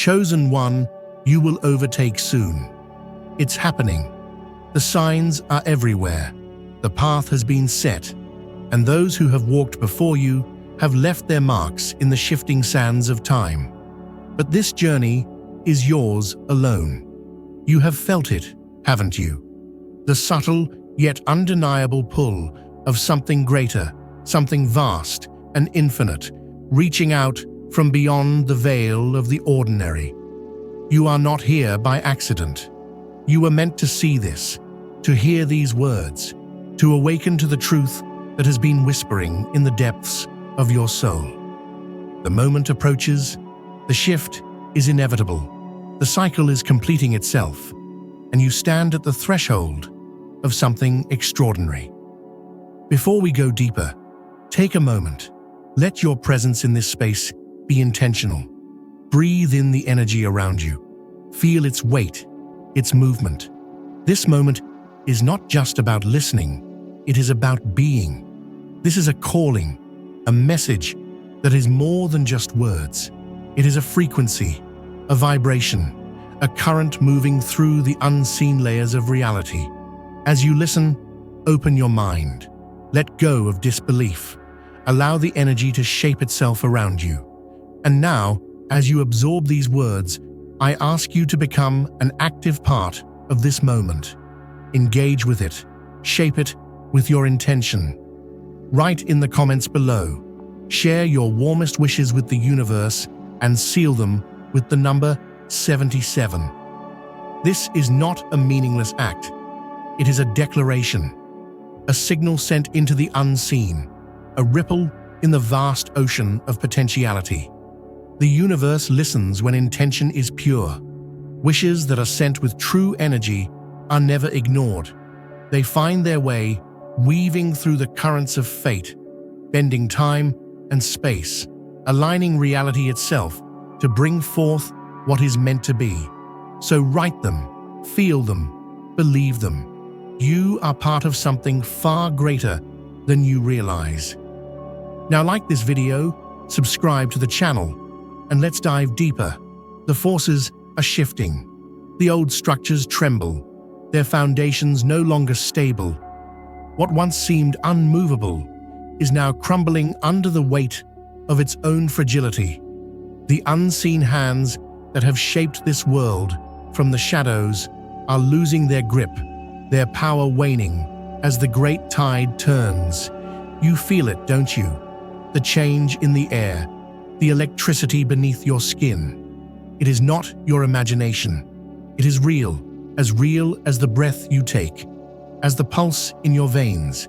Chosen one, you will overtake soon. It's happening. The signs are everywhere. The path has been set, and those who have walked before you have left their marks in the shifting sands of time. But this journey is yours alone. You have felt it, haven't you? The subtle yet undeniable pull of something greater, something vast and infinite, reaching out from beyond the veil of the ordinary. You are not here by accident. You were meant to see this, to hear these words, to awaken to the truth that has been whispering in the depths of your soul. The moment approaches, the shift is inevitable, the cycle is completing itself, and you stand at the threshold of something extraordinary. Before we go deeper, take a moment. Let your presence in this space be intentional. Breathe in the energy around you. Feel its weight, its movement. This moment is not just about listening, it is about being. This is a calling, a message that is more than just words. It is a frequency, a vibration, a current moving through the unseen layers of reality. As you listen, open your mind. Let go of disbelief. Allow the energy to shape itself around you. And now, as you absorb these words, I ask you to become an active part of this moment. Engage with it. Shape it with your intention. Write in the comments below. Share your warmest wishes with the universe and seal them with the number 77. This is not a meaningless act. It is a declaration, a signal sent into the unseen, a ripple in the vast ocean of potentiality. The universe listens when intention is pure. Wishes that are sent with true energy are never ignored. They find their way, weaving through the currents of fate, bending time and space, aligning reality itself to bring forth what is meant to be. So write them, feel them, believe them. You are part of something far greater than you realize. Now, like this video, subscribe to the channel, and let's dive deeper. The forces are shifting. The old structures tremble, their foundations no longer stable. What once seemed unmovable is now crumbling under the weight of its own fragility. The unseen hands that have shaped this world from the shadows are losing their grip, their power waning as the great tide turns. You feel it, don't you? The change in the air, the electricity beneath your skin. It is not your imagination. It is real as the breath you take, as the pulse in your veins.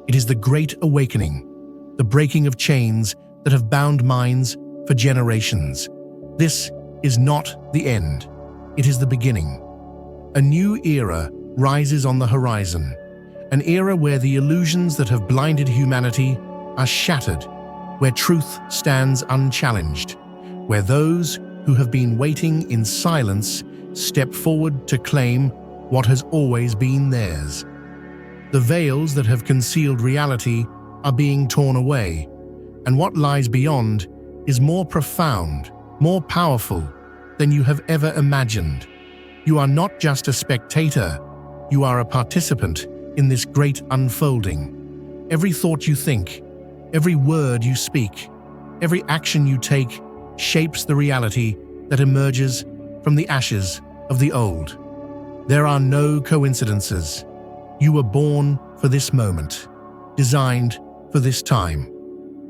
It is the great awakening, the breaking of chains that have bound minds for generations. This is not the end. It is the beginning. A new era rises on the horizon, an era where the illusions that have blinded humanity are shattered, where truth stands unchallenged, where those who have been waiting in silence step forward to claim what has always been theirs. The veils that have concealed reality are being torn away, and what lies beyond is more profound, more powerful than you have ever imagined. You are not just a spectator, you are a participant in this great unfolding. Every thought you think, every word you speak, every action you take shapes the reality that emerges from the ashes of the old. There are no coincidences. You were born for this moment, designed for this time.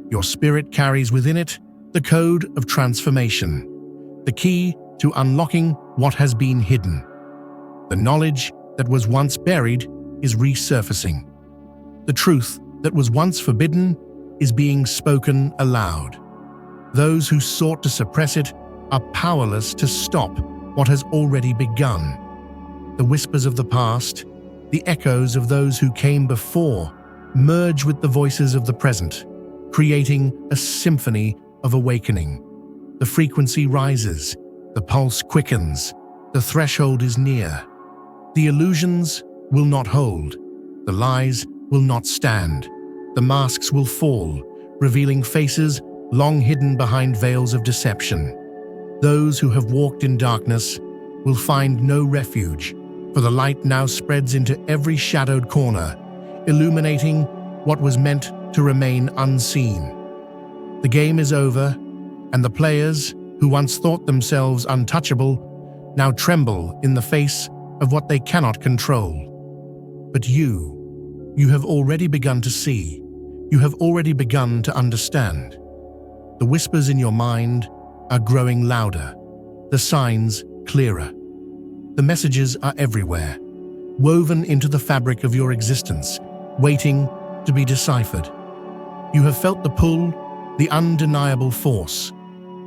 Your spirit carries within it the code of transformation, the key to unlocking what has been hidden. The knowledge that was once buried is resurfacing. The truth that was once forbidden is being spoken aloud. Those who sought to suppress it are powerless to stop what has already begun. The whispers of the past, the echoes of those who came before, merge with the voices of the present, creating a symphony of awakening. The frequency rises, the pulse quickens, the threshold is near. The illusions will not hold, the lies will not stand, the masks will fall, revealing faces long hidden behind veils of deception. Those who have walked in darkness will find no refuge, for the light now spreads into every shadowed corner, illuminating what was meant to remain unseen. The game is over, and the players, who once thought themselves untouchable, now tremble in the face of what they cannot control. But you have already begun to see, you have already begun to understand. The whispers in your mind are growing louder, the signs clearer. The messages are everywhere, woven into the fabric of your existence, waiting to be deciphered. You have felt the pull, the undeniable force,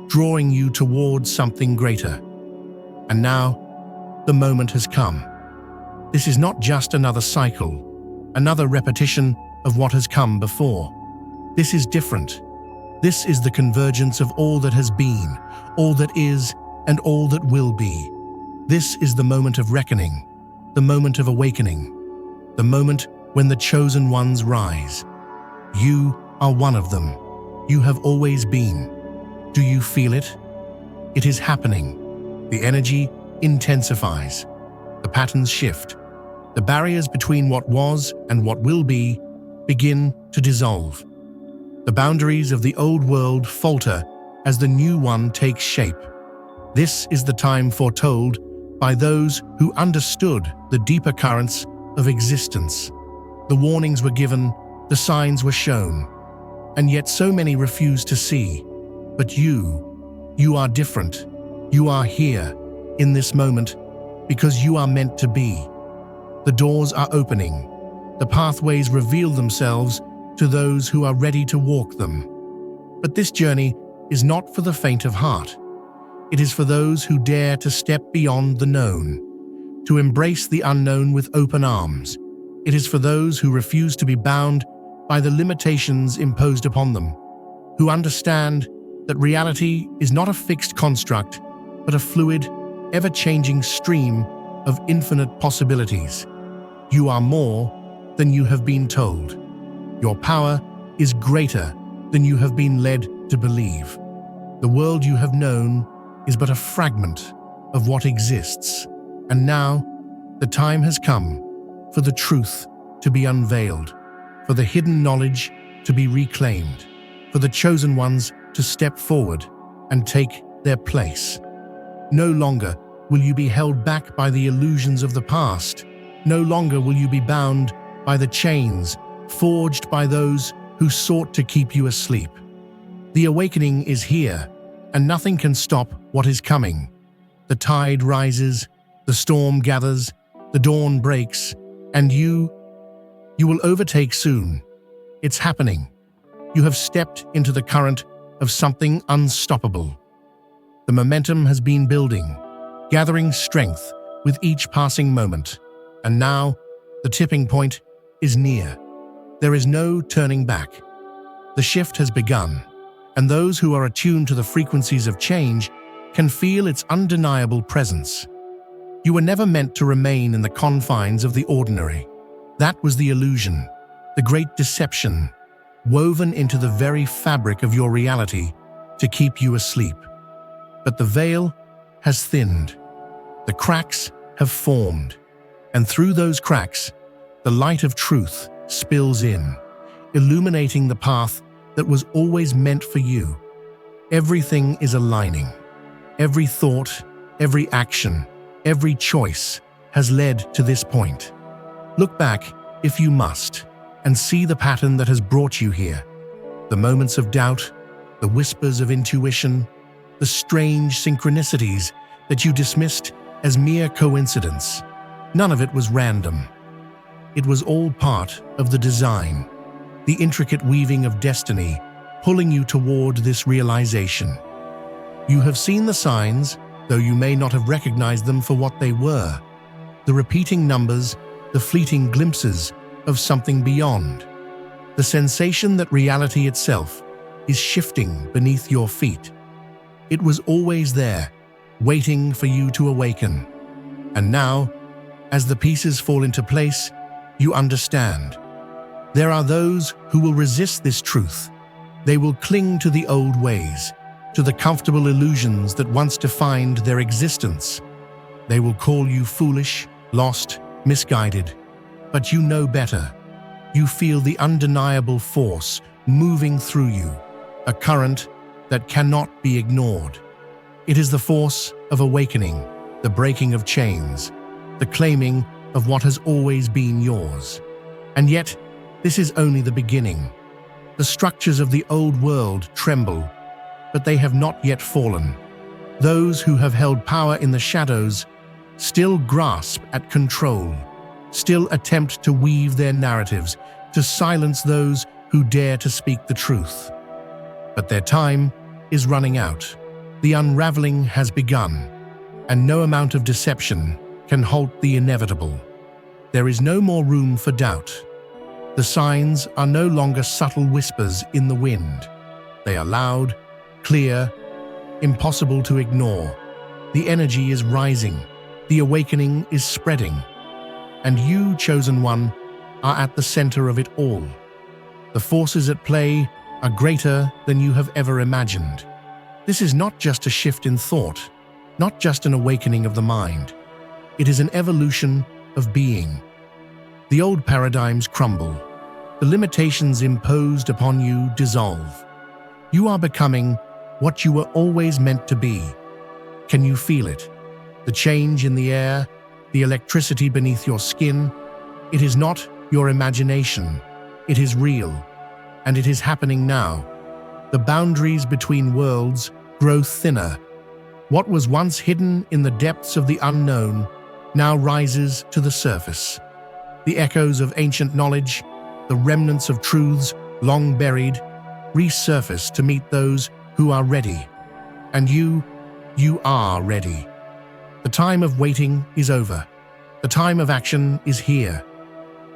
drawing you towards something greater. And now, the moment has come. This is not just another cycle, another repetition of what has come before. This is different. This is the convergence of all that has been, all that is, and all that will be. This is the moment of reckoning, the moment of awakening, the moment when the chosen ones rise. You are one of them. You have always been. Do you feel it? It is happening. The energy intensifies. The patterns shift. The barriers between what was and what will be begin to dissolve. The boundaries of the old world falter as the new one takes shape. This is the time foretold by those who understood the deeper currents of existence. The warnings were given, the signs were shown, and yet so many refuse to see. But you are different. You are here, in this moment, because you are meant to be. The doors are opening. The pathways reveal themselves to those who are ready to walk them. But this journey is not for the faint of heart. It is for those who dare to step beyond the known, to embrace the unknown with open arms. It is for those who refuse to be bound by the limitations imposed upon them, who understand that reality is not a fixed construct, but a fluid, ever-changing stream of infinite possibilities. You are more than you have been told. Your power is greater than you have been led to believe. The world you have known is but a fragment of what exists. And now, the time has come for the truth to be unveiled, for the hidden knowledge to be reclaimed, for the chosen ones to step forward and take their place. No longer will you be held back by the illusions of the past. No longer will you be bound by the chains forged by those who sought to keep you asleep. The awakening is here, and nothing can stop what is coming. The tide rises, the storm gathers, the dawn breaks, and you will overtake soon. It's happening. You have stepped into the current of something unstoppable. The momentum has been building, gathering strength with each passing moment, and now the tipping point is near. There is no turning back. The shift has begun, and those who are attuned to the frequencies of change can feel its undeniable presence. You were never meant to remain in the confines of the ordinary. That was the illusion, the great deception, woven into the very fabric of your reality to keep you asleep. But the veil has thinned. The cracks have formed, and through those cracks, the light of truth spills in, illuminating the path that was always meant for you. Everything is aligning. Every thought, every action, every choice has led to this point. Look back, if you must, and see the pattern that has brought you here. The moments of doubt, the whispers of intuition, the strange synchronicities that you dismissed as mere coincidence. None of it was random. It was all part of the design, the intricate weaving of destiny pulling you toward this realization. You have seen the signs, though you may not have recognized them for what they were. The repeating numbers, the fleeting glimpses of something beyond. The sensation that reality itself is shifting beneath your feet. It was always there, waiting for you to awaken. And now, as the pieces fall into place, you understand. There are those who will resist this truth. They will cling to the old ways, to the comfortable illusions that once defined their existence. They will call you foolish, lost, misguided. But you know better. You feel the undeniable force moving through you, a current that cannot be ignored. It is the force of awakening, the breaking of chains, the claiming of what has always been yours. And yet, this is only the beginning. The structures of the old world tremble, but they have not yet fallen. Those who have held power in the shadows still grasp at control, still attempt to weave their narratives, to silence those who dare to speak the truth. But their time is running out. The unraveling has begun, and no amount of deception can halt the inevitable. There is no more room for doubt. The signs are no longer subtle whispers in the wind. They are loud, clear, impossible to ignore. The energy is rising. The awakening is spreading. And you, chosen one, are at the center of it all. The forces at play are greater than you have ever imagined. This is not just a shift in thought, not just an awakening of the mind. It is an evolution of being. The old paradigms crumble. The limitations imposed upon you dissolve. You are becoming what you were always meant to be. Can you feel it? The change in the air, the electricity beneath your skin. It is not your imagination. It is real, and it is happening now. The boundaries between worlds grow thinner. What was once hidden in the depths of the unknown now rises to the surface. The echoes of ancient knowledge, the remnants of truths long buried, resurface to meet those who are ready. And you are ready. The time of waiting is over. The time of action is here.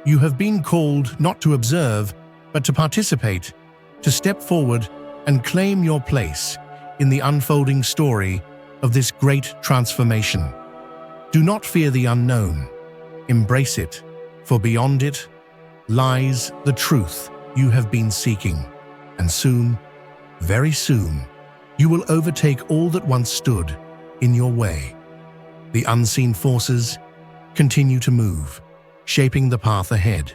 You have been called not to observe, but to participate, to step forward and claim your place in the unfolding story of this great transformation. Do not fear the unknown. Embrace it, for beyond it lies the truth you have been seeking. And soon, very soon, you will overtake all that once stood in your way. The unseen forces continue to move, shaping the path ahead.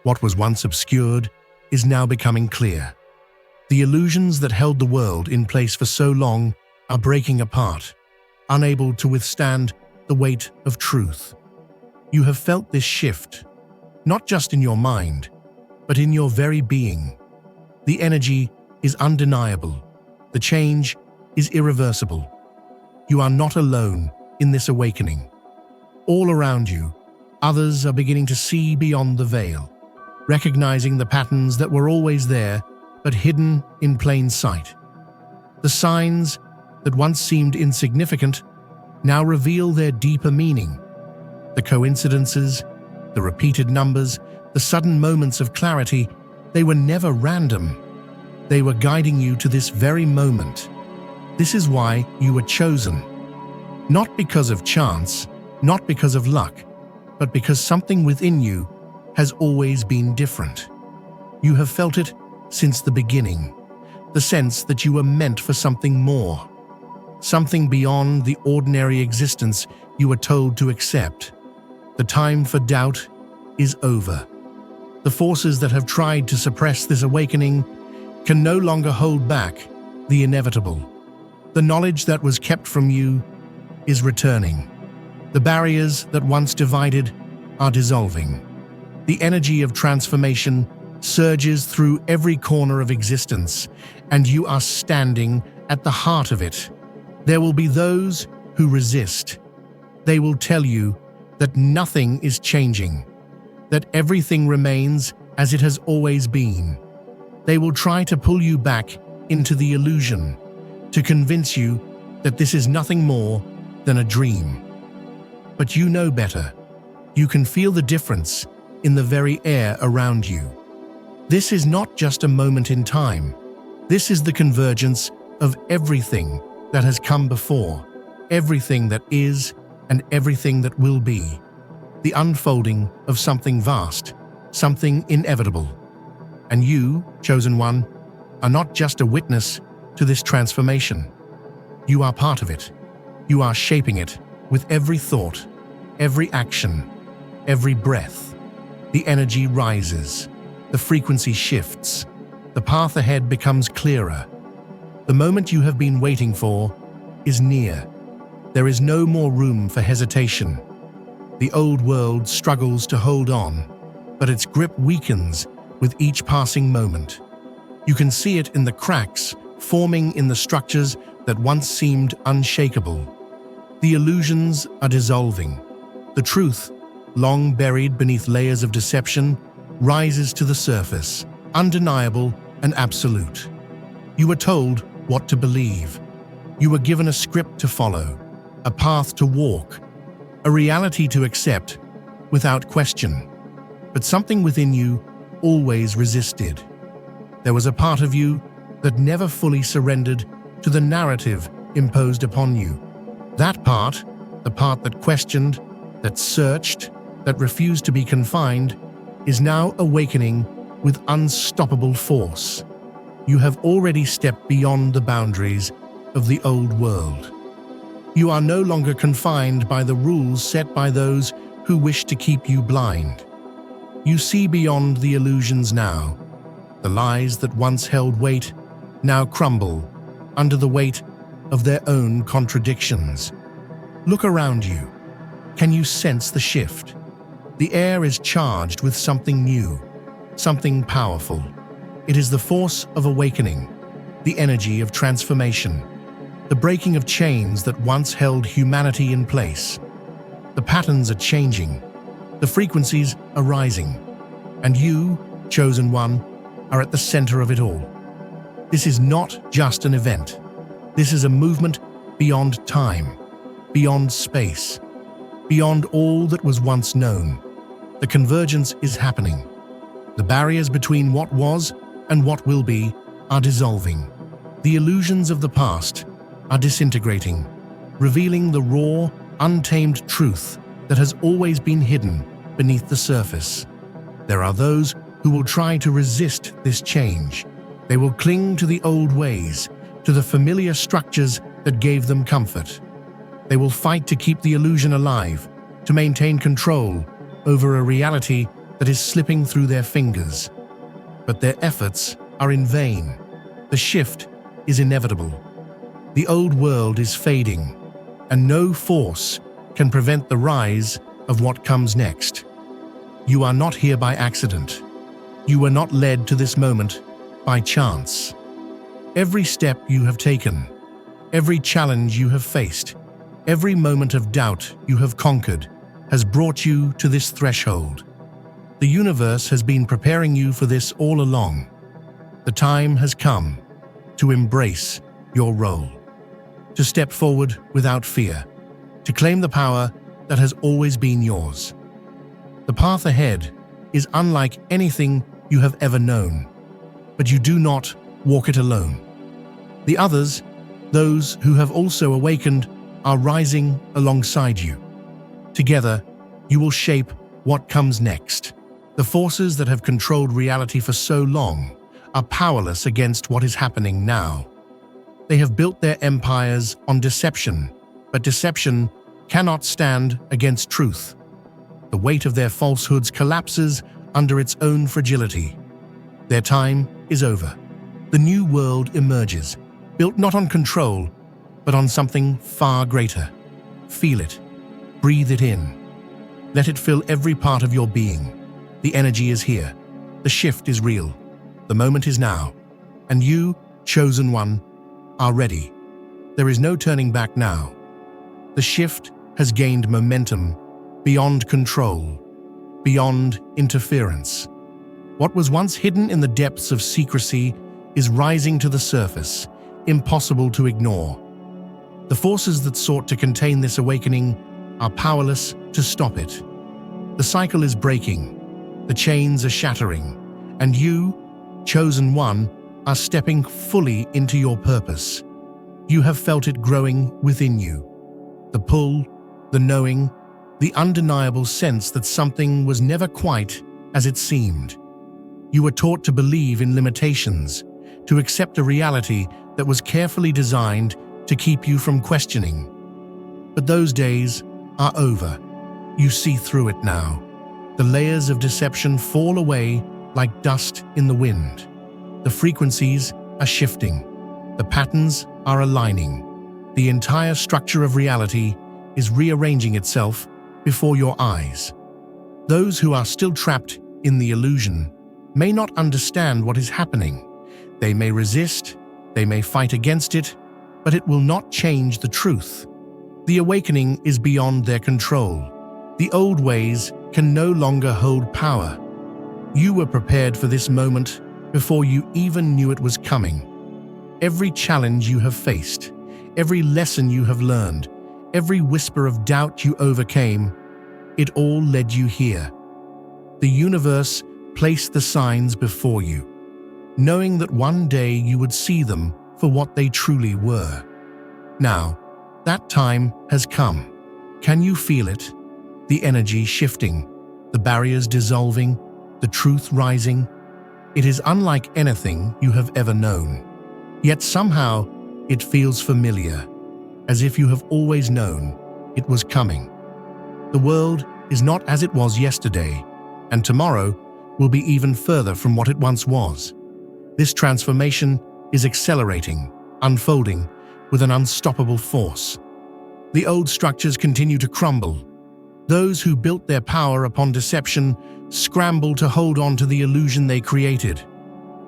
What was once obscured is now becoming clear. The illusions that held the world in place for so long are breaking apart, unable to withstand the weight of truth. You have felt this shift, not just in your mind, but in your very being. The energy is undeniable. The change is irreversible. You are not alone in this awakening. All around you, others are beginning to see beyond the veil, recognizing the patterns that were always there but hidden in plain sight. The signs that once seemed insignificant now reveal their deeper meaning. The coincidences, the repeated numbers, the sudden moments of clarity, they were never random. They were guiding you to this very moment. This is why you were chosen. Not because of chance, not because of luck, but because something within you has always been different. You have felt it since the beginning, the sense that you were meant for something more, something beyond the ordinary existence you were told to accept. The time for doubt is over. The forces that have tried to suppress this awakening can no longer hold back the inevitable. The knowledge that was kept from you is returning. The barriers that once divided are dissolving. The energy of transformation surges through every corner of existence, and you are standing at the heart of it. There will be those who resist. They will tell you that nothing is changing, that everything remains as it has always been. They will try to pull you back into the illusion, to convince you that this is nothing more than a dream. But you know better. You can feel the difference in the very air around you. This is not just a moment in time. This is the convergence of everything that has come before, everything that is and everything that will be. The unfolding of something vast, something inevitable. And you, chosen one, are not just a witness to this transformation. You are part of it. You are shaping it with every thought, every action, every breath. The energy rises, the frequency shifts, the path ahead becomes clearer. The moment you have been waiting for is near. There is no more room for hesitation. The old world struggles to hold on, but its grip weakens with each passing moment. You can see it in the cracks forming in the structures that once seemed unshakable. The illusions are dissolving. The truth, long buried beneath layers of deception, rises to the surface, undeniable and absolute. You were told what to believe. You were given a script to follow, a path to walk, a reality to accept without question. But something within you always resisted. There was a part of you that never fully surrendered to the narrative imposed upon you. That part, the part that questioned, that searched, that refused to be confined, is now awakening with unstoppable force. You have already stepped beyond the boundaries of the old world. You are no longer confined by the rules set by those who wish to keep you blind. You see beyond the illusions now. The lies that once held weight now crumble under the weight of their own contradictions. Look around you. Can you sense the shift? The air is charged with something new, something powerful. It is the force of awakening, the energy of transformation, the breaking of chains that once held humanity in place. The patterns are changing, the frequencies are rising, and you, chosen one, are at the center of it all. This is not just an event. This is a movement beyond time, beyond space, beyond all that was once known. The convergence is happening. The barriers between what was and what will be are dissolving. The illusions of the past are disintegrating, revealing the raw, untamed truth that has always been hidden beneath the surface. There are those who will try to resist this change. They will cling to the old ways, to the familiar structures that gave them comfort. They will fight to keep the illusion alive, to maintain control over a reality that is slipping through their fingers. But their efforts are in vain. The shift is inevitable. The old world is fading, and no force can prevent the rise of what comes next. You are not here by accident. You were not led to this moment by chance. Every step you have taken, every challenge you have faced, every moment of doubt you have conquered has brought you to this threshold. The universe has been preparing you for this all along. The time has come to embrace your role, to step forward without fear, to claim the power that has always been yours. The path ahead is unlike anything you have ever known, but you do not walk it alone. The others, those who have also awakened, are rising alongside you. Together, you will shape what comes next. The forces that have controlled reality for so long are powerless against what is happening now. They have built their empires on deception, but deception cannot stand against truth. The weight of their falsehoods collapses under its own fragility. Their time is over. The new world emerges, built not on control, but on something far greater. Feel it. Breathe it in. Let it fill every part of your being. The energy is here. The shift is real. The moment is now. And you, chosen one, are ready. There is no turning back now. The shift has gained momentum beyond control, beyond interference. What was once hidden in the depths of secrecy is rising to the surface, impossible to ignore. The forces that sought to contain this awakening are powerless to stop it. The cycle is breaking, the chains are shattering, and you, chosen one, are stepping fully into your purpose. You have felt it growing within you. The pull, the knowing, the undeniable sense that something was never quite as it seemed. You were taught to believe in limitations, to accept a reality that was carefully designed to keep you from questioning. But those days are over. You see through it now. The layers of deception fall away like dust in the wind. The frequencies are shifting. The patterns are aligning. The entire structure of reality is rearranging itself before your eyes. Those who are still trapped in the illusion may not understand what is happening. They may resist, they may fight against it, but it will not change the truth. The awakening is beyond their control. The old ways can no longer hold power. You were prepared for this moment before you even knew it was coming. Every challenge you have faced, every lesson you have learned, every whisper of doubt you overcame, it all led you here. The universe placed the signs before you, knowing that one day you would see them for what they truly were. Now, that time has come. Can you feel it? The energy shifting, the barriers dissolving, the truth rising. It is unlike anything you have ever known. Yet somehow it feels familiar, as if you have always known it was coming. The world is not as it was yesterday, and tomorrow will be even further from what it once was. This transformation is accelerating, unfolding with an unstoppable force. The old structures continue to crumble. Those who built their power upon deception scramble to hold on to the illusion they created.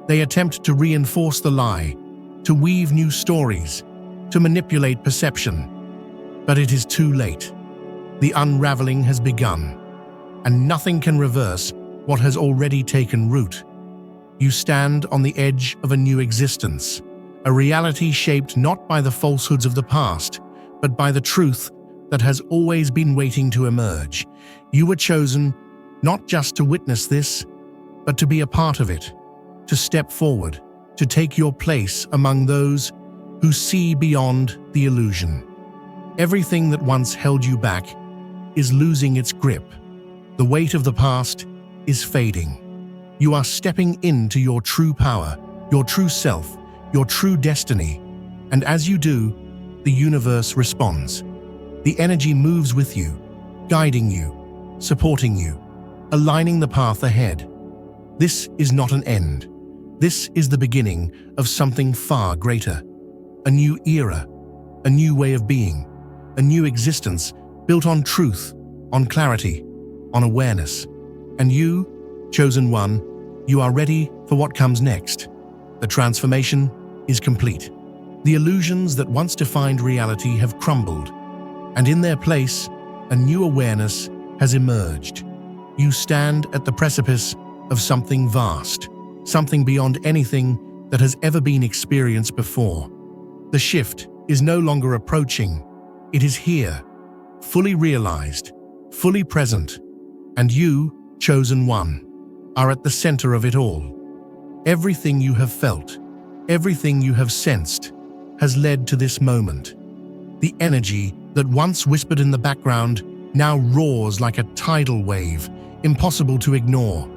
They attempt to reinforce the lie, to weave new stories, to manipulate perception. But it is too late. The unraveling has begun, and nothing can reverse what has already taken root. You stand on the edge of a new existence, a reality shaped not by the falsehoods of the past, but by the truth that has always been waiting to emerge. You were chosen not just to witness this, but to be a part of it, to step forward, to take your place among those who see beyond the illusion. Everything that once held you back is losing its grip. The weight of the past is fading. You are stepping into your true power, your true self, your true destiny. And as you do, the universe responds. The energy moves with you, guiding you, supporting you, aligning the path ahead. This is not an end. This is the beginning of something far greater. A new era, a new way of being, a new existence built on truth, on clarity, on awareness. And you, chosen one, you are ready for what comes next. The transformation is complete. The illusions that once defined reality have crumbled, and in their place, a new awareness has emerged. You stand at the precipice of something vast, something beyond anything that has ever been experienced before. The shift is no longer approaching. It is here, fully realized, fully present, and you, chosen one, are at the center of it all. Everything you have felt, everything you have sensed, has led to this moment. The energy that once whispered in the background now roars like a tidal wave, impossible to ignore.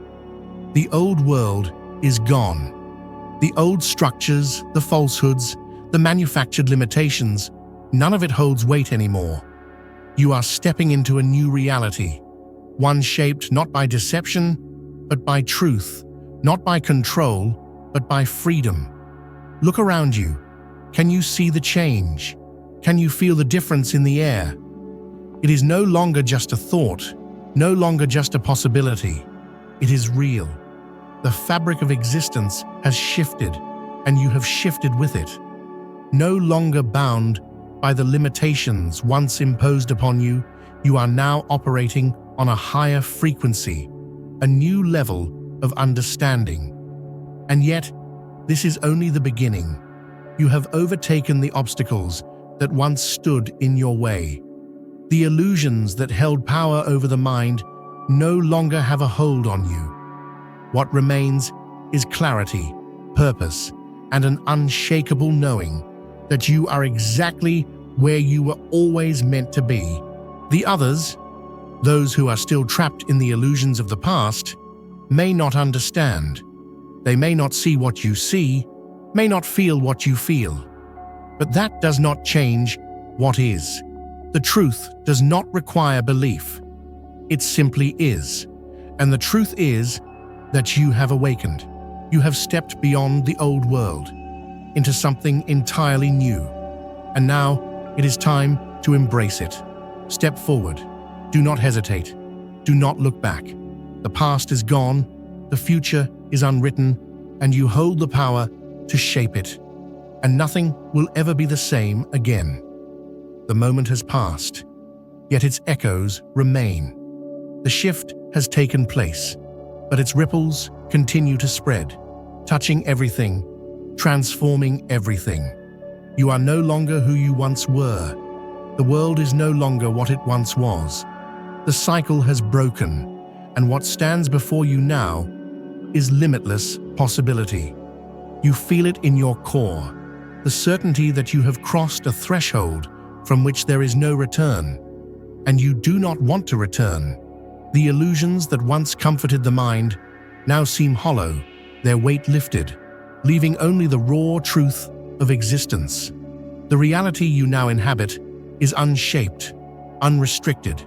The old world is gone. The old structures, the falsehoods, the manufactured limitations, none of it holds weight anymore. You are stepping into a new reality, one shaped not by deception, but by truth, not by control, but by freedom. Look around you. Can you see the change? Can you feel the difference in the air? It is no longer just a thought, no longer just a possibility. It is real. The fabric of existence has shifted, and you have shifted with it. No longer bound by the limitations once imposed upon you, you are now operating on a higher frequency, a new level of understanding. And yet, this is only the beginning. You have overtaken the obstacles that once stood in your way. The illusions that held power over the mind no longer have a hold on you. What remains is clarity, purpose, and an unshakable knowing that you are exactly where you were always meant to be. The others, those who are still trapped in the illusions of the past, may not understand. They may not see what you see, may not feel what you feel, but that does not change what is. The truth does not require belief. It simply is. And the truth is that you have awakened. You have stepped beyond the old world into something entirely new. And now it is time to embrace it. Step forward. Do not hesitate. Do not look back. The past is gone, the future is unwritten, and you hold the power to shape it. And nothing will ever be the same again. The moment has passed, yet its echoes remain. The shift has taken place, but its ripples continue to spread, touching everything, transforming everything. You are no longer who you once were. The world is no longer what it once was. The cycle has broken, and what stands before you now is limitless possibility. You feel it in your core, the certainty that you have crossed a threshold from which there is no return, and you do not want to return. The illusions that once comforted the mind now seem hollow, their weight lifted, leaving only the raw truth of existence. The reality you now inhabit is unshaped, unrestricted.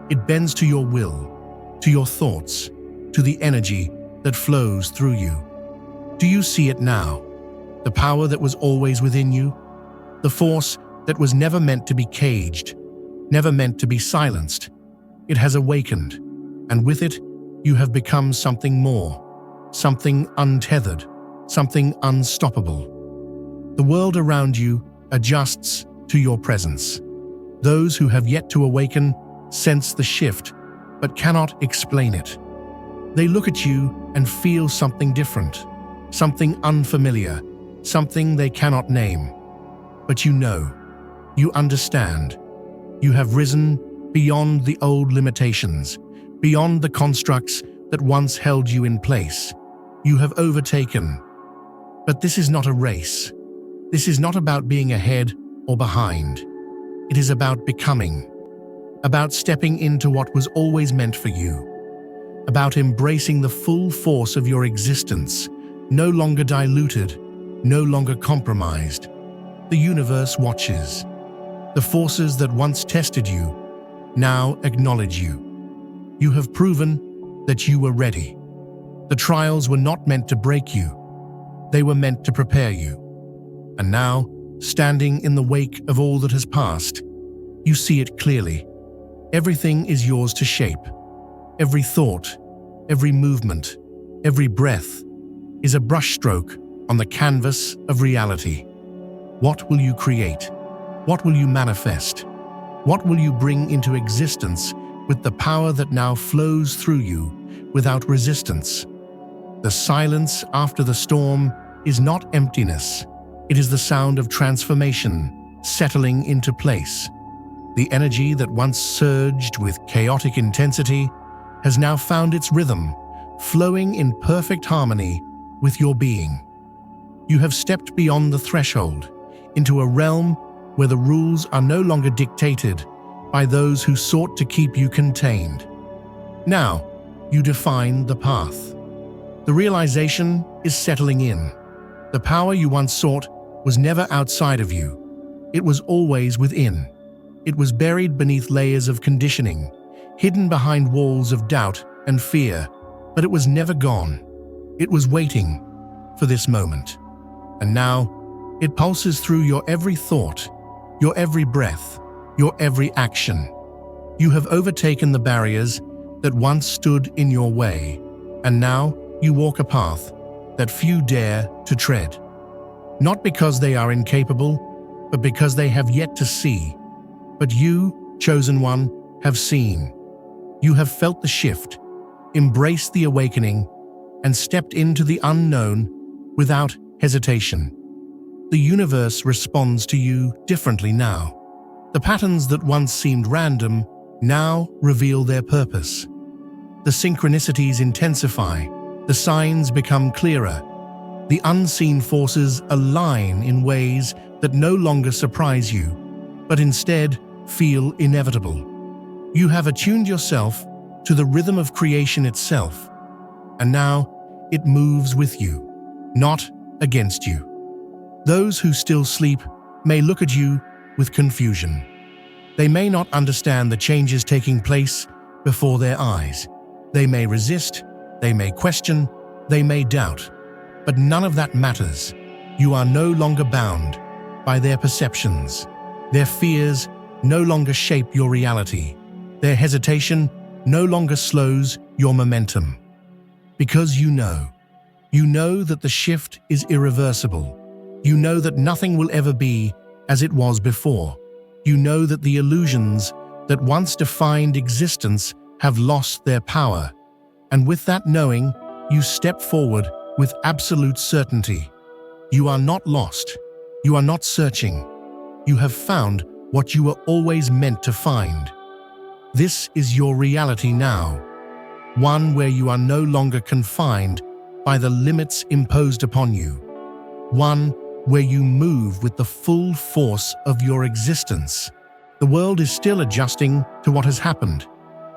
It bends to your will, to your thoughts, to the energy that flows through you. Do you see it now? The power that was always within you? The force that was never meant to be caged, never meant to be silenced. It has awakened, and with it, you have become something more, something untethered, something unstoppable. The world around you adjusts to your presence. Those who have yet to awaken sense the shift, but cannot explain it. They look at you and feel something different, something unfamiliar, something they cannot name. But you know, you understand. You have risen beyond the old limitations, beyond the constructs that once held you in place. You have overtaken. But this is not a race. This is not about being ahead or behind. It is about becoming, about stepping into what was always meant for you, about embracing the full force of your existence, no longer diluted, no longer compromised. The universe watches. The forces that once tested you now acknowledge you. You have proven that you were ready. The trials were not meant to break you. They were meant to prepare you. And now, standing in the wake of all that has passed, you see it clearly. Everything is yours to shape. Every thought, every movement, every breath is a brushstroke on the canvas of reality. What will you create? What will you manifest? What will you bring into existence with the power that now flows through you without resistance? The silence after the storm is not emptiness. It is the sound of transformation settling into place. The energy that once surged with chaotic intensity has now found its rhythm, flowing in perfect harmony with your being. You have stepped beyond the threshold into a realm where the rules are no longer dictated by those who sought to keep you contained. Now, you define the path. The realization is settling in. The power you once sought was never outside of you. It was always within. It was buried beneath layers of conditioning, hidden behind walls of doubt and fear, but it was never gone. It was waiting for this moment. And now, it pulses through your every thought, your every breath, your every action. You have overtaken the barriers that once stood in your way, and now you walk a path that few dare to tread. Not because they are incapable, but because they have yet to see. But you, chosen one, have seen. You have felt the shift, embraced the awakening, and stepped into the unknown without hesitation. The universe responds to you differently now. The patterns that once seemed random now reveal their purpose. The synchronicities intensify, the signs become clearer. The unseen forces align in ways that no longer surprise you, but instead feel inevitable. You have attuned yourself to the rhythm of creation itself, and now it moves with you, not against you. Those who still sleep may look at you with confusion. They may not understand the changes taking place before their eyes. They may resist, they may question, they may doubt. But none of that matters. You are no longer bound by their perceptions. Their fears no longer shape your reality. Their hesitation no longer slows your momentum. Because you know that the shift is irreversible. You know that nothing will ever be as it was before. You know that the illusions that once defined existence have lost their power. And with that knowing, you step forward with absolute certainty. You are not lost. You are not searching. You have found what you were always meant to find. This is your reality now, one where you are no longer confined by the limits imposed upon you, one where you move with the full force of your existence. The world is still adjusting to what has happened.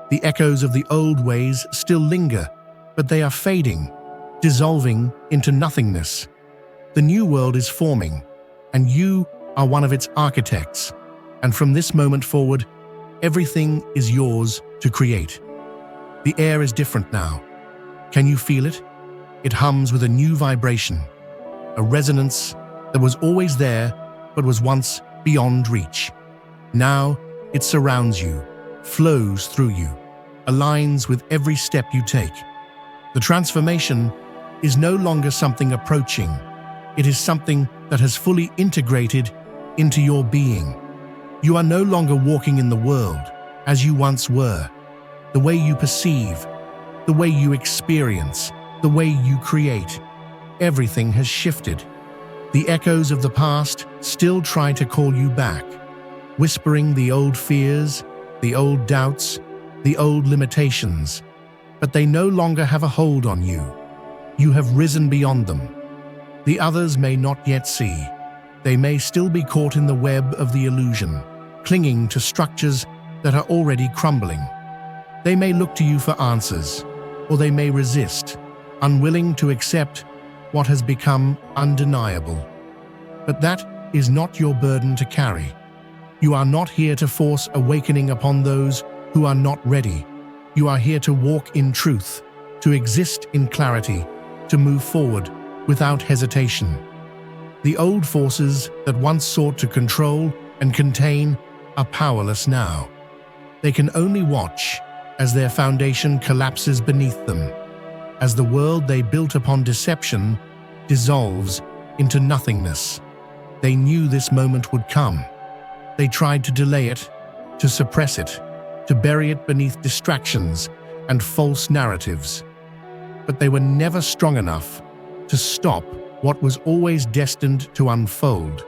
The echoes of the old ways still linger, but they are fading, dissolving into nothingness. The new world is forming, and you are one of its architects. And from this moment forward, everything is yours to create. The air is different now. Can you feel it? It hums with a new vibration, a resonance that was always there but was once beyond reach. Now it surrounds you, flows through you, aligns with every step you take. The transformation is no longer something approaching. It is something that has fully integrated into your being. You are no longer walking in the world as you once were. The way you perceive, the way you experience, the way you create, everything has shifted. The echoes of the past still try to call you back, whispering the old fears, the old doubts, the old limitations, but they no longer have a hold on you. You have risen beyond them. The others may not yet see. They may still be caught in the web of the illusion, clinging to structures that are already crumbling. They may look to you for answers, or they may resist, unwilling to accept what has become undeniable. But that is not your burden to carry. You are not here to force awakening upon those who are not ready. You are here to walk in truth, to exist in clarity, to move forward without hesitation. The old forces that once sought to control and contain are powerless now. They can only watch as their foundation collapses beneath them, as the world they built upon deception dissolves into nothingness. They knew this moment would come. They tried to delay it, to suppress it, to bury it beneath distractions and false narratives. But they were never strong enough to stop what was always destined to unfold.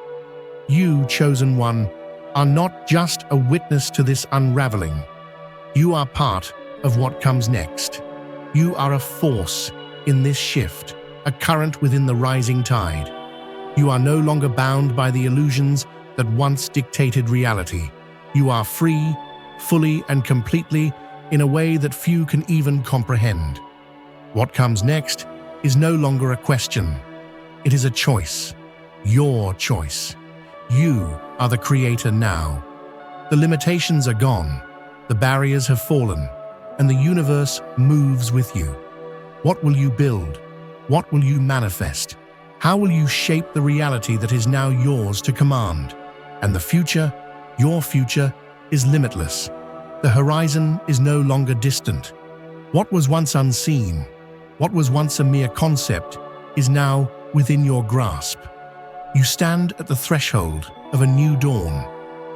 You, chosen one, are not just a witness to this unraveling. You are part of what comes next. You are a force in this shift, a current within the rising tide. You are no longer bound by the illusions that once dictated reality. You are free, fully and completely, in a way that few can even comprehend. What comes next is no longer a question. It is a choice. Your choice. You are the creator now. The limitations are gone. The barriers have fallen, and the universe moves with you. What will you build? What will you manifest? How will you shape the reality that is now yours to command? And the future, your future, is limitless. The horizon is no longer distant. What was once unseen, what was once a mere concept, is now within your grasp. You stand at the threshold of a new dawn,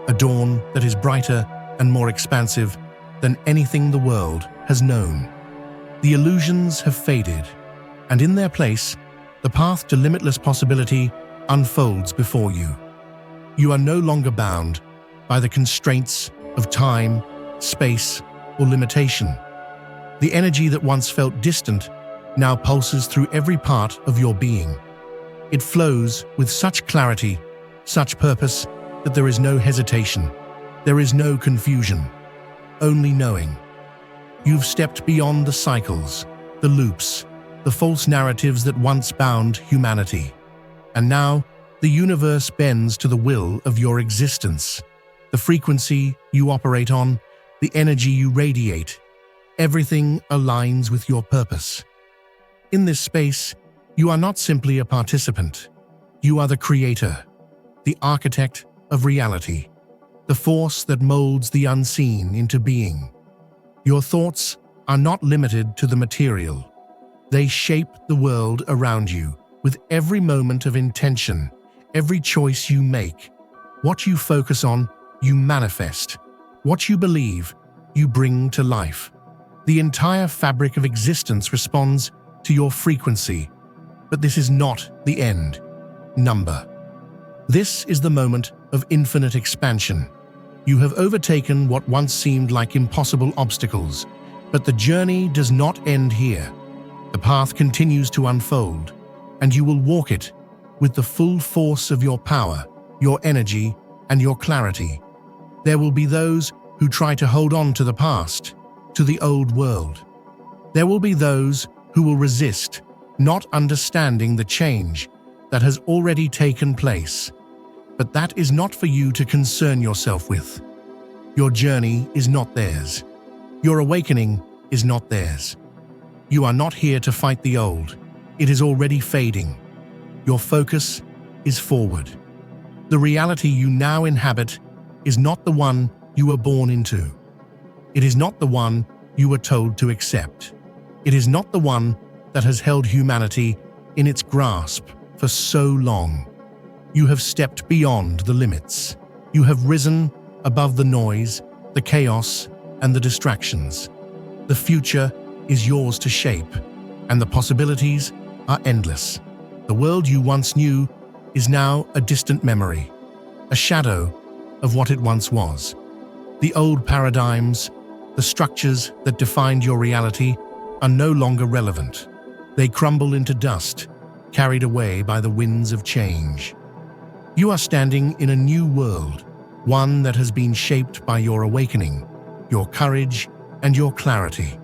a dawn that is brighter and more expansive than anything the world has known. The illusions have faded, and in their place, the path to limitless possibility unfolds before you. You are no longer bound by the constraints of time, space, or limitation. The energy that once felt distant now pulses through every part of your being. It flows with such clarity, such purpose, that there is no hesitation. There is no confusion, only knowing. You've stepped beyond the cycles, the loops, the false narratives that once bound humanity. And now, The universe bends to the will of your existence. The frequency you operate on, the energy you radiate, everything aligns with your purpose. In this space, you are not simply a participant. You are the creator, the architect of reality, the force that molds the unseen into being. Your thoughts are not limited to the material. They shape the world around you with every moment of intention, every choice you make. What you focus on, you manifest. What you believe, you bring to life. The entire fabric of existence responds to your frequency. But this is not the end. Number. This is the moment of infinite expansion. You have overtaken what once seemed like impossible obstacles, but the journey does not end here. The path continues to unfold, and you will walk it with the full force of your power, your energy, and your clarity. There will be those who try to hold on to the past, to the old world. There will be those who will resist, not understanding the change that has already taken place. But that is not for you to concern yourself with. Your journey is not theirs. Your awakening is not theirs. You are not here to fight the old. It is already fading. Your focus is forward. The reality you now inhabit is not the one you were born into. It is not the one you were told to accept. It is not the one that has held humanity in its grasp for so long. You have stepped beyond the limits. You have risen above the noise, the chaos, and the distractions. The future is yours to shape, and the possibilities are endless. The world you once knew is now a distant memory, a shadow of what it once was. The old paradigms, the structures that defined your reality, are no longer relevant. They crumble into dust, carried away by the winds of change. You are standing in a new world, one that has been shaped by your awakening, your courage, and your clarity.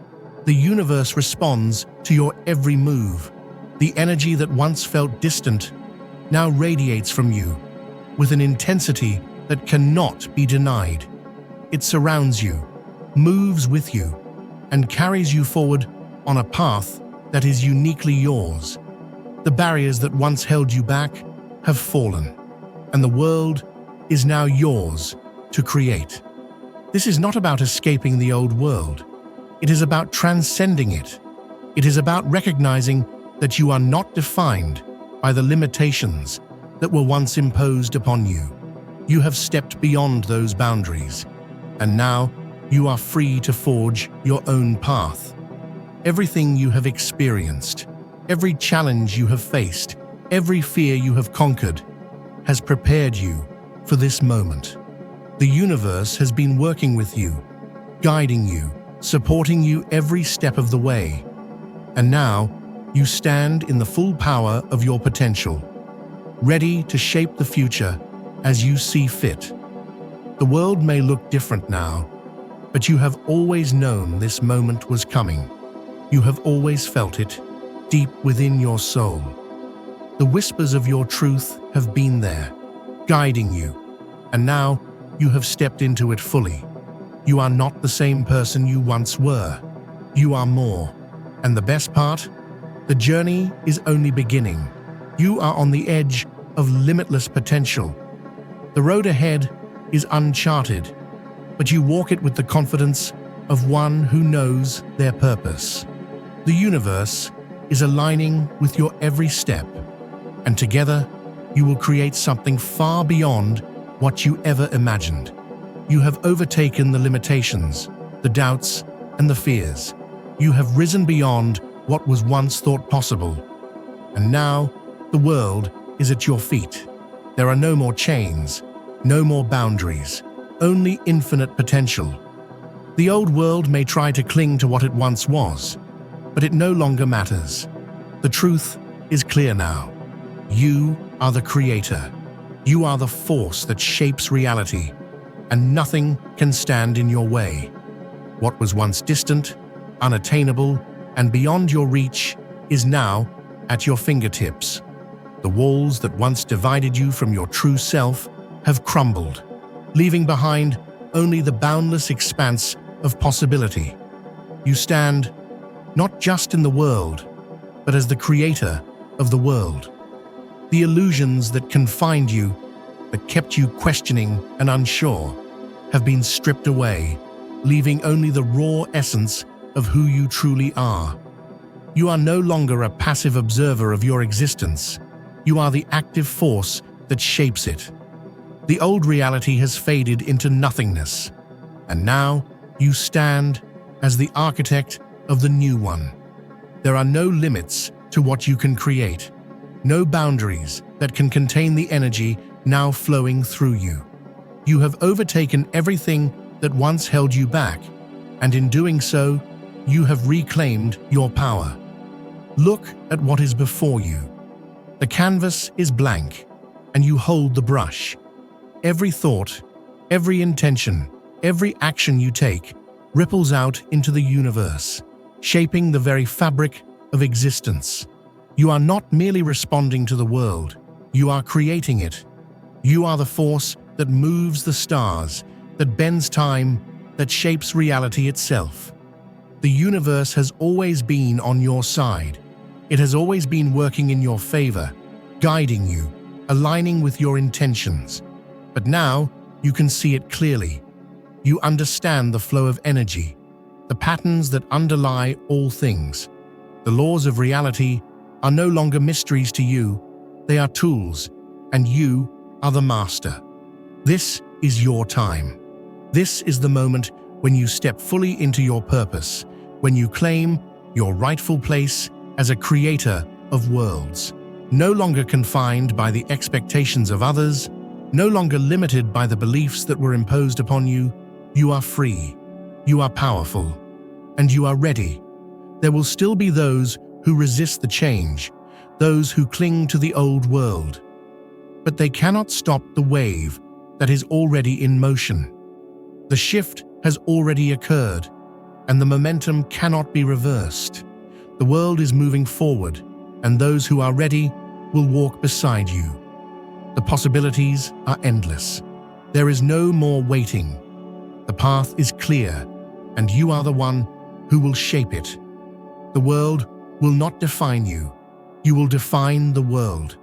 The universe responds to your every move. The energy that once felt distant now radiates from you with an intensity that cannot be denied. It surrounds you, moves with you, and carries you forward on a path that is uniquely yours. The barriers that once held you back have fallen, and the world is now yours to create. This is not about escaping the old world. It is about transcending it. It is about recognizing that you are not defined by the limitations that were once imposed upon you. You have stepped beyond those boundaries, and now you are free to forge your own path. Everything you have experienced, every challenge you have faced, every fear you have conquered, has prepared you for this moment. The universe has been working with you, guiding you, supporting you every step of the way. And now, you stand in the full power of your potential, ready to shape the future as you see fit. The world may look different now, but you have always known this moment was coming. You have always felt it, deep within your soul. The whispers of your truth have been there, guiding you, and now you have stepped into it fully. You are not the same person you once were. You are more. And the best part? The journey is only beginning. You are on the edge of limitless potential. The road ahead is uncharted, but you walk it with the confidence of one who knows their purpose. The universe is aligning with your every step, and together you will create something far beyond what you ever imagined. You have overtaken the limitations, the doubts, and the fears. You have risen beyond what was once thought possible. And now, the world is at your feet. There are no more chains, no more boundaries, only infinite potential. The old world may try to cling to what it once was, but it no longer matters. The truth is clear now. You are the creator. You are the force that shapes reality, and nothing can stand in your way. What was once distant, unattainable, and beyond your reach is now at your fingertips. The walls that once divided you from your true self have crumbled, leaving behind only the boundless expanse of possibility. You stand not just in the world, but as the creator of the world. The illusions that confined you, that kept you questioning and unsure, have been stripped away, leaving only the raw essence of who you truly are. You are no longer a passive observer of your existence. You are the active force that shapes it. The old reality has faded into nothingness, and now you stand as the architect of the new one. There are no limits to what you can create, no boundaries that can contain the energy now flowing through you. You have overtaken everything that once held you back, and in doing so, you have reclaimed your power. Look at what is before you. The canvas is blank, and you hold the brush. Every thought, every intention, every action you take ripples out into the universe, shaping the very fabric of existence. You are not merely responding to the world, you are creating it. You are the force that moves the stars, that bends time, that shapes reality itself. The universe has always been on your side. It has always been working in your favor, guiding you, aligning with your intentions. But now you can see it clearly. You understand the flow of energy, the patterns that underlie all things. The laws of reality are no longer mysteries to you, they are tools, and you are the master. This is your time. This is the moment when you step fully into your purpose, when you claim your rightful place as a creator of worlds. No longer confined by the expectations of others, no longer limited by the beliefs that were imposed upon you, you are free, you are powerful, and you are ready. There will still be those who resist the change, those who cling to the old world. But they cannot stop the wave that is already in motion. The shift has already occurred, and the momentum cannot be reversed. The world is moving forward, and those who are ready will walk beside you. The possibilities are endless. There is no more waiting. The path is clear, and you are the one who will shape it. The world will not define you. You will define the world.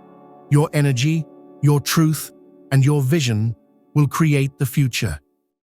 Your energy, your truth, and your vision will create the future.